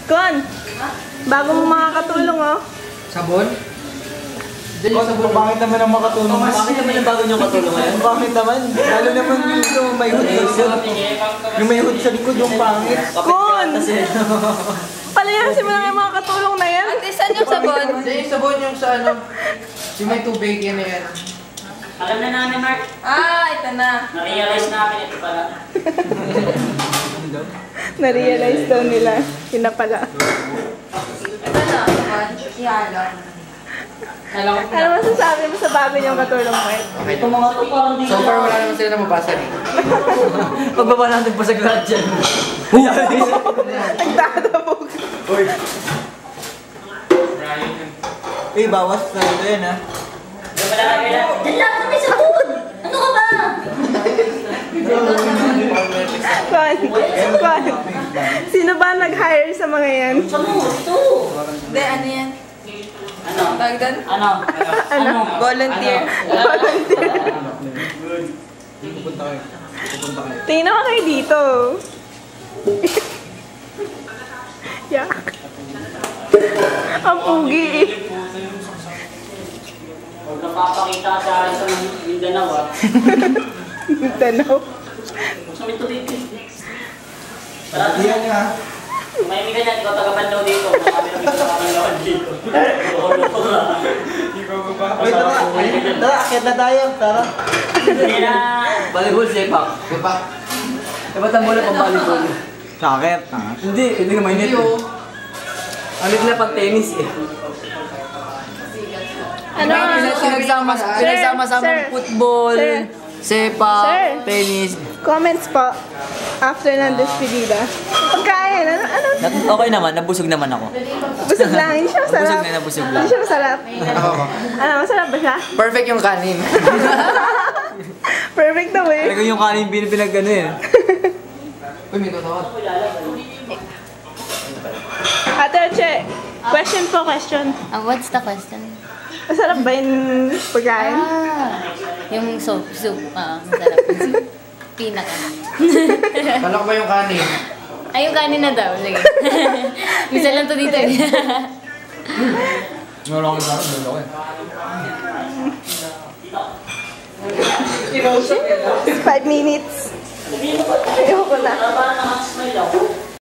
Kon, bago mo makakatulong, oh. Sabon? Bakit naman ang makatulong? Bakit naman ang bago niyong katulong ngayon? Bakit naman? Lalo naman yung may hood sa likod. Yung may hood sa likod, yung pangit. Kon! Palayasin mo lang yung mga katulong na yan. Ate, saan yung sabon? Hindi, yung sabon yung sa ano. Yung may tubig, yan na yan. Alam na namin, Mark. Ito na. Na-realize namin ito pala. Na-realize daw nila. Yun na pala. Ito na, sabon. Ihalo. Ano masasabi mo sa bago niyong katulong, Mark? Okay. Ito mga to parang di So far, wala naman sila nababasa rin. Pagbaba natin pa sa grad dyan. Nagdadabog. Eh, bawas sa ito yan, ha? Diyan lang kami sa food! Ano ka ba? Kon. Sino ba nag-hire sa mga yan? Ito! Hindi, ano yan? Ano? Tawag doon? Ano? Volunteer. Volunteer. Pupunta kayo. Tingnan naman kayo dito. Yak. Ang pugi eh. Huwag napapakita sa isang Mindanao, ah. Mindanao. Gusto mo ito dito. Diyan nga. May amiga niyan, ikaw taga-Banlaw dito. Marami na ito taga-Banlaw dito. Wait, tara, akyat na tayo. Tara. Hindi na. Volleyball, sepak. Diba? Dapat ang bola pang volleyball. Sakit. Hindi naman net. Ano na pang tennis eh. Ano? Pinagsama-sama football, Sir. sepak, Sir. tennis. Comments po after ng despedida. Pagkain, ano? Okay naman, nabusog naman ako. Busog lang, hindi siya masarap. Nabusog lang. Hindi siya masarap. Ako. Ano, masarap ba siya? Perfect yung kanin. Perfect daw eh. Talaga yung kanin pinag ano eh. Uy, may tutawag. Ate Oche, question po, question. What's the question? Masarap ba yung pagkain? Yung soup. Masarap. Pinaka. Kala ko ba yung kanin? Ay, yung kanin na daw. Lagi. Misa lang to dito eh. Wala ko sa akin, wala ko eh. 5 minutes. Ayoko na. Parang nakasmile ako.